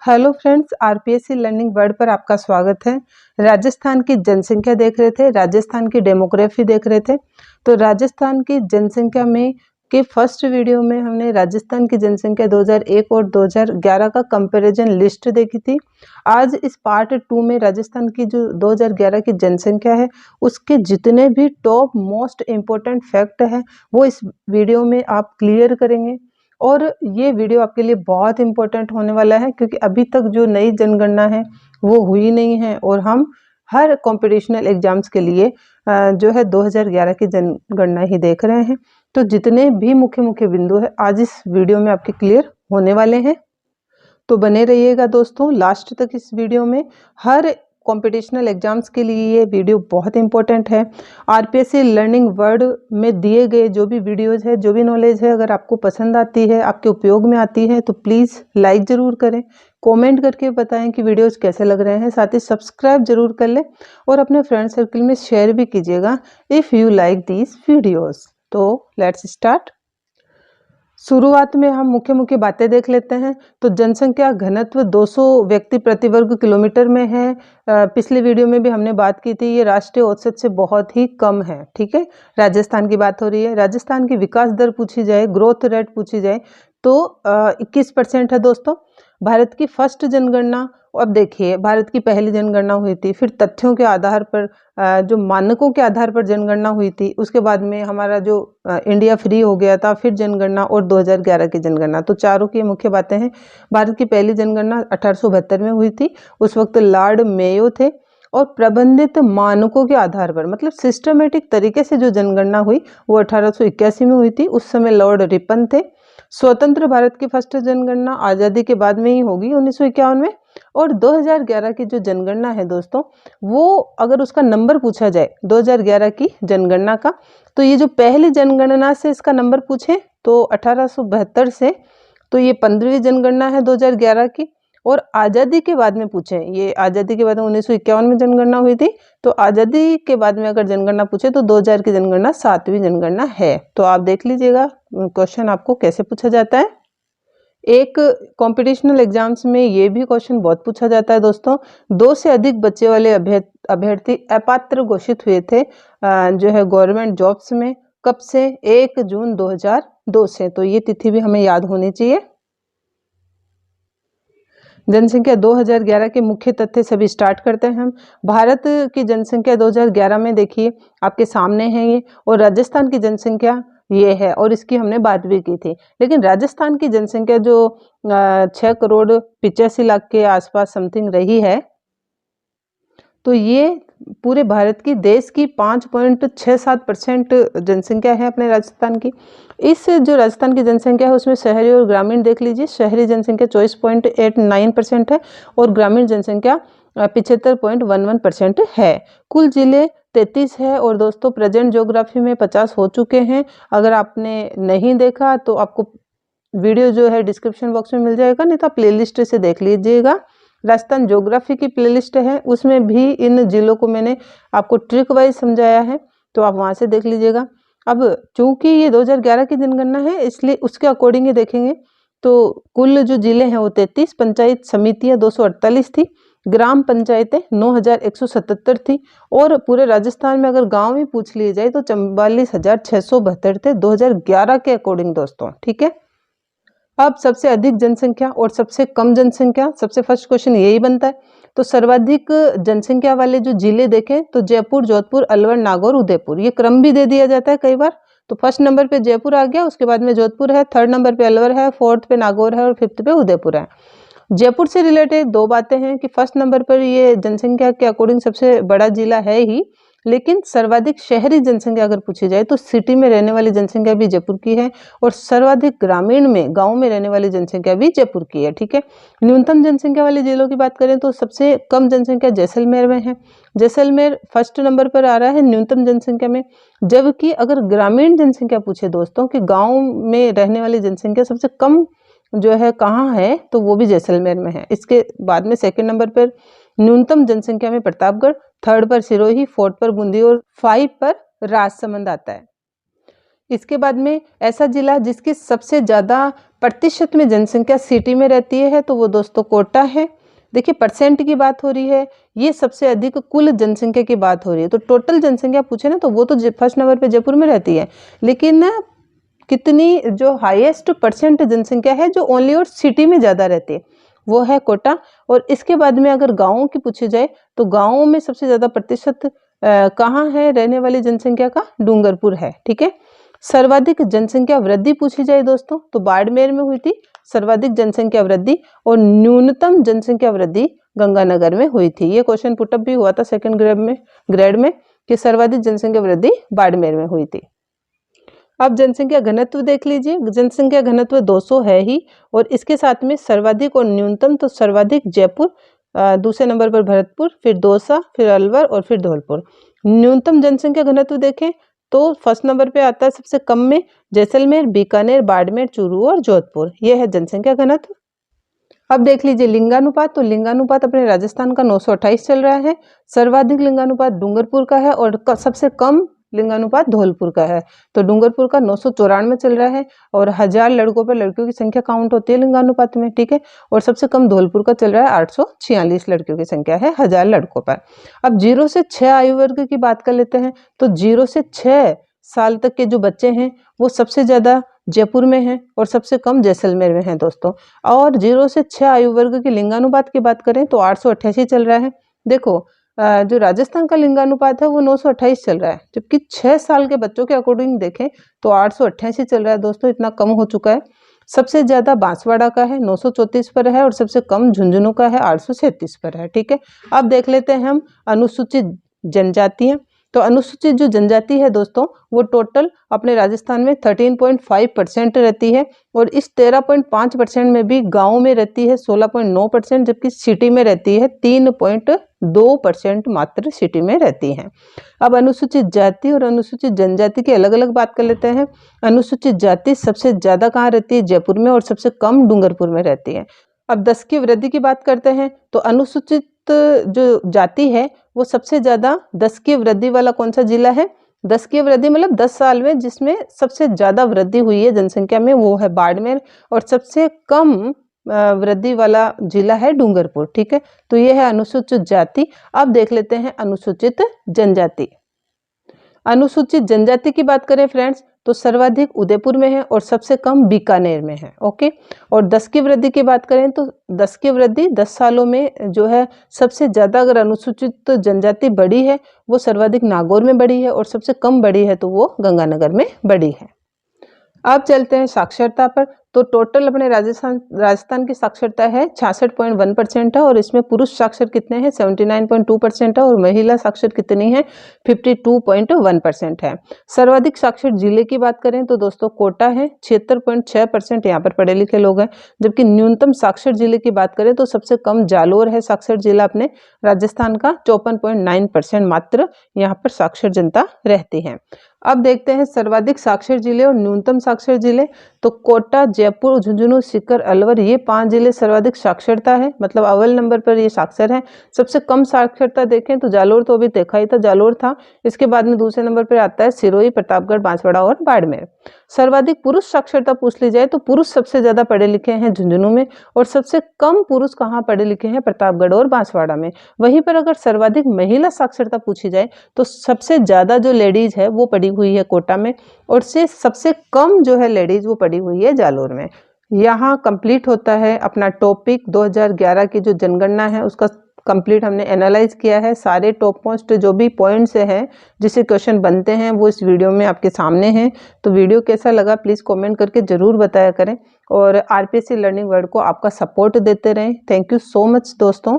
Hello friends, RPSC learning word पर आपका स्वागत है। राजस्थान की जनसंख्या देख रहे थे, राजस्थान की डेमोग्राफी देख रहे थे। तो राजस्थान की जनसंख्या में के फर्स्ट वीडियो में हमने राजस्थान की जनसंख्या 2001 और 2011 का कंपैरिजन लिस्ट देखी थी। आज इस पार्ट 2 में राजस्थान की जो 2011 की जनसंख्या है उसके जितने भी टॉप मोस्ट इम्पोर्टेंट फैक्ट है वो इस वीडियो में आप क्लियर करेंगे। और ये वीडियो आपके लिए बहुत इम्पोर्टेंट होने वाला है क्योंकि अभी तक जो नई जनगणना है वो हुई नहीं है और हम हर कॉम्पिटिशनल एग्जाम्स के लिए जो है 2011 की जनगणना ही देख रहे हैं। तो जितने भी मुख्य मुख्य बिंदु है आज इस वीडियो में आपके क्लियर होने वाले हैं, तो बने रहिएगा दोस्तों लास्ट तक इस वीडियो में। हर कॉम्पिटिशनल एग्जाम्स के लिए ये वीडियो बहुत इंपॉर्टेंट है। आरपीएससी लर्निंग वर्ड में दिए गए जो भी वीडियोस है, जो भी नॉलेज है, अगर आपको पसंद आती है, आपके उपयोग में आती है, तो प्लीज़ लाइक ज़रूर करें, कमेंट करके बताएं कि वीडियोस कैसे लग रहे हैं। साथ ही सब्सक्राइब जरूर कर लें और अपने फ्रेंड सर्कल में शेयर भी कीजिएगा if you like these videos. तो लेट्स स्टार्ट। शुरुआत में हम मुख्य मुख्य बातें देख लेते हैं। तो जनसंख्या घनत्व 200 व्यक्ति प्रति वर्ग किलोमीटर में है। पिछले वीडियो में भी हमने बात की थी, ये राष्ट्रीय औसत से बहुत ही कम है। ठीक है, राजस्थान की बात हो रही है। राजस्थान की विकास दर पूछी जाए, ग्रोथ रेट पूछी जाए तो 21% है दोस्तों। भारत की फर्स्ट जनगणना, अब देखिए भारत की पहली जनगणना हुई थी, फिर तथ्यों के आधार पर जो मानकों के आधार पर जनगणना हुई थी, उसके बाद में हमारा जो इंडिया फ्री हो गया था, फिर जनगणना और 2011 की जनगणना। तो चारों की मुख्य बातें हैं। भारत की पहली जनगणना 1872 में हुई थी, उस वक्त लॉर्ड मेयो थे और प्रबंधित मानकों के आधार पर, मतलब सिस्टमेटिक तरीके से जो जनगणना हुई वो 1881 में हुई थी। उस समय लॉर्ड रिपन थे। स्वतंत्र भारत की फर्स्ट जनगणना आज़ादी के बाद में ही होगी 1951 में। और 2011 की जो जनगणना है दोस्तों, वो अगर उसका नंबर पूछा जाए 2011 की जनगणना का, तो ये जो पहली जनगणना से इसका नंबर पूछे तो 1872 से, तो ये 15वीं जनगणना है 2011 की। और आज़ादी के बाद में पूछे, ये आज़ादी के बाद में 1951 में जनगणना हुई थी, तो आज़ादी के बाद में अगर जनगणना पूछे तो 2000 की जनगणना 7वीं जनगणना है। तो आप देख लीजिएगा क्वेश्चन आपको कैसे पूछा जाता है। एक कॉम्पिटिशनल एग्जाम्स में ये भी क्वेश्चन बहुत पूछा जाता है दोस्तों। 2 से अधिक बच्चे वाले अभ्यर्थी अपात्र घोषित हुए थे जो है गवर्नमेंट जॉब्स में, कब से? 1 जून 2002 से। तो ये तिथि भी हमें याद होनी चाहिए। जनसंख्या 2011 के मुख्य तथ्य सभी स्टार्ट करते हैं हम। भारत की जनसंख्या 2011 में देखिए आपके सामने है ये, और राजस्थान की जनसंख्या ये है, और इसकी हमने बात भी की थी। लेकिन राजस्थान की जनसंख्या जो 6,85,00,000 के आसपास समथिंग रही है, तो ये पूरे भारत की, देश की 5.67% जनसंख्या है अपने राजस्थान की। इस जो राजस्थान की जनसंख्या है उसमें शहरी और ग्रामीण देख लीजिए। शहरी जनसंख्या 24.89% है और ग्रामीण जनसंख्या 75.11% है। कुल जिले 33 है और दोस्तों प्रेजेंट ज्योग्राफी में 50 हो चुके हैं। अगर आपने नहीं देखा तो आपको वीडियो जो है डिस्क्रिप्शन बॉक्स में मिल जाएगा, नहीं तो आप प्लेलिस्ट से देख लीजिएगा। राजस्थान ज्योग्राफी की प्लेलिस्ट है, उसमें भी इन जिलों को मैंने आपको ट्रिक वाइज समझाया है, तो आप वहां से देख लीजिएगा। अब चूंकि ये 2011 की जनगणना है इसलिए उसके अकॉर्डिंग ही देखेंगे। तो कुल जो जिले हैं वो 33, पंचायत समितियां 248 थी, ग्राम पंचायतें 9,177 थी, और पूरे राजस्थान में अगर गांव ही पूछ लिए जाए तो 44,672 थे 2011 के अकॉर्डिंग दोस्तों। ठीक है, अब सबसे अधिक जनसंख्या और सबसे कम जनसंख्या, सबसे फर्स्ट क्वेश्चन यही बनता है। तो सर्वाधिक जनसंख्या वाले जो जिले देखें तो जयपुर, जोधपुर, अलवर, नागौर, उदयपुर, ये क्रम भी दे दिया जाता है कई बार। तो फर्स्ट नंबर पे जयपुर आ गया, उसके बाद में जोधपुर है, थर्ड नंबर पे अलवर है, फोर्थ पे नागौर है और फिफ्थ पे उदयपुर है। जयपुर से रिलेटेड 2 बातें हैं कि फर्स्ट नंबर पर ये जनसंख्या के अकॉर्डिंग सबसे बड़ा जिला है ही, लेकिन सर्वाधिक शहरी जनसंख्या अगर पूछी जाए तो सिटी में रहने वाली जनसंख्या भी जयपुर की है, और सर्वाधिक ग्रामीण में, गांव में रहने वाली जनसंख्या भी जयपुर की है। ठीक है, न्यूनतम जनसंख्या वाले जिलों की बात करें तो सबसे कम जनसंख्या जैसलमेर में है। जैसलमेर फर्स्ट नंबर पर आ रहा है न्यूनतम जनसंख्या में। जबकि अगर ग्रामीण जनसंख्या पूछे दोस्तों कि गाँव में रहने वाली जनसंख्या सबसे कम जो है कहाँ है, तो वो भी जैसलमेर में है। इसके बाद में सेकंड नंबर पर न्यूनतम जनसंख्या में प्रतापगढ़, थर्ड पर सिरोही, फोर्थ पर बूंदी और 5 पर राजसमंद आता है। इसके बाद में ऐसा जिला जिसकी सबसे ज्यादा प्रतिशत में जनसंख्या सिटी में रहती है तो वो दोस्तों कोटा है। देखिए परसेंट की बात हो रही है, ये सबसे अधिक कुल जनसंख्या की बात हो रही है। तो टोटल जनसंख्या पूछे ना तो वो तो फर्स्ट नंबर पे जयपुर में रहती है, लेकिन ना कितनी जो हाईएस्ट परसेंट जनसंख्या है जो ओनली और सिटी में ज़्यादा रहती है वो है कोटा। और इसके बाद में अगर गाँवों की पूछी जाए तो गाँवों में सबसे ज़्यादा प्रतिशत कहाँ है रहने वाली जनसंख्या का, डूंगरपुर है। ठीक है। सर्वाधिक जनसंख्या वृद्धि पूछी जाए दोस्तों तो बाड़मेर में हुई थी सर्वाधिक जनसंख्या वृद्धि, और न्यूनतम जनसंख्या वृद्धि गंगानगर में हुई थी। ये क्वेश्चन पुटअप भी हुआ था सेकंड ग्रेड में कि सर्वाधिक जनसंख्या वृद्धि बाड़मेर में हुई थी। अब जनसंख्या घनत्व देख लीजिए, जनसंख्या घनत्व 200 है ही, और इसके साथ में सर्वाधिक और न्यूनतम तो सर्वाधिक जयपुर, दूसरे नंबर पर भरतपुर, फिर दौसा, फिर अलवर और फिर धौलपुर। न्यूनतम जनसंख्या घनत्व देखें तो फर्स्ट नंबर पे आता है सबसे कम में जैसलमेर, बीकानेर, बाड़मेर, चूरू और जोधपुर। यह है जनसंख्या घनत्व। अब देख लीजिए लिंगानुपात, तो लिंगानुपात अपने राजस्थान का 928 चल रहा है। सर्वाधिक लिंगानुपात डूंगरपुर का है और सबसे कम लिंगानुपात धौलपुर का है। तो डूंगरपुर का 994 चल रहा है, और 1000 लड़कों पर लड़कियों की संख्या काउंट होती है लिंगानुपात में। ठीक है। और सबसे कम धौलपुर का चल रहा है 846 लड़कियों की संख्या है 1000 लड़कों पर। अब 0 से 6 आयु वर्ग की बात कर लेते हैं। तो 0 से 6 साल तक के जो बच्चे हैं वो सबसे ज्यादा जयपुर में हैं और सबसे कम जैसलमेर में हैं दोस्तों। और 0 से 6 आयु वर्ग के लिंगानुपात की बात करें तो 888 चल रहा है। देखो जो राजस्थान का लिंगानुपात है वो 928 चल रहा है, जबकि 6 साल के बच्चों के अकॉर्डिंग देखें तो 888 चल रहा है दोस्तों। इतना कम हो चुका है। सबसे ज्यादा बांसवाड़ा का है 934 पर है, और सबसे कम झुंझुनू का है 837 पर है। ठीक है। अब देख लेते हैं हम अनुसूचित जनजातियां। तो अनुसूचित जो जनजाति है दोस्तों वो टोटल अपने राजस्थान में 13.5% रहती है, और इस 13.5% में भी गाँव में रहती है 16.9%, जबकि सिटी में रहती है 3.2% मात्र सिटी में रहती है। अब अनुसूचित जाति और अनुसूचित जनजाति की अलग अलग बात कर लेते हैं। अनुसूचित जाति सबसे ज्यादा कहाँ रहती है, जयपुर में, और सबसे कम डूंगरपुर में रहती है। अब 10 की वृद्धि की बात करते हैं तो अनुसूचित जो जाति है वो सबसे ज्यादा 10 की वृद्धि वाला कौन सा जिला है, 10 की वृद्धि मतलब 10 साल में जिसमें सबसे ज्यादा वृद्धि हुई है जनसंख्या में वो है बाड़मेर, और सबसे कम वृद्धि वाला जिला है डूंगरपुर। ठीक है। तो ये है अनुसूचित जाति। अब देख लेते हैं अनुसूचित जनजाति। अनुसूचित जनजाति की बात करें फ्रेंड्स तो सर्वाधिक उदयपुर में है और सबसे कम बीकानेर में है। ओके। और 10 की वृद्धि की बात करें तो 10 की वृद्धि 10 सालों में जो है सबसे ज्यादा अगर अनुसूचित जनजाति बढ़ी है वो सर्वाधिक नागौर में बढ़ी है, और सबसे कम बढ़ी है तो वो गंगानगर में बढ़ी है। अब चलते हैं साक्षरता पर। तो टोटल अपने राजस्थान की साक्षरता है 66.1% है, और इसमें पुरुष साक्षर कितने हैं 79.2% है, और महिला साक्षर कितनी है 52.1% है। सर्वाधिक साक्षर जिले की बात करें तो दोस्तों कोटा है 76.6%, यहाँ पर पढ़े लिखे लोग हैं। जबकि न्यूनतम साक्षर जिले की बात करें तो सबसे कम जालोर है साक्षर जिला अपने राजस्थान का 54.9% मात्र यहाँ पर साक्षर जनता रहती है। अब देखते हैं सर्वाधिक साक्षर जिले और न्यूनतम साक्षर जिले। तो कोटा, जयपुर, झुंझुनू, सीकर, अलवर ये 5 जिले सर्वाधिक साक्षरता है, मतलब अव्वल नंबर पर ये साक्षर है। सबसे कम साक्षरता देखें तो जालोर तो अभी देखा ही था, जालोर था। इसके बाद में दूसरे नंबर पर आता है सिरोही, प्रतापगढ़, बांसवाड़ा और बाड़मेर। सर्वाधिक पुरुष साक्षरता पूछ ली जाए तो पुरुष सबसे ज्यादा पढ़े लिखे हैं झुंझुनू में, और सबसे कम पुरुष कहाँ पढ़े लिखे हैं प्रतापगढ़ और बांसवाड़ा में। वहीं पर अगर सर्वाधिक महिला साक्षरता पूछी जाए तो सबसे ज्यादा जो लेडीज है वो पढ़ी हुई है कोटा में, और से सबसे कम जो है लेडीज वो पढ़ी हुई है जालोर में। यहाँ कंप्लीट होता है अपना टॉपिक 2011 की जो जनगणना है उसका कंप्लीट हमने एनालाइज किया है। सारे टॉप मोस्ट जो भी पॉइंट्स हैं जिससे क्वेश्चन बनते हैं वो इस वीडियो में आपके सामने हैं। तो वीडियो कैसा लगा प्लीज़ कमेंट करके ज़रूर बताया करें, और आरपीएससी लर्निंग वर्ल्ड को आपका सपोर्ट देते रहें। थैंक यू सो मच दोस्तों।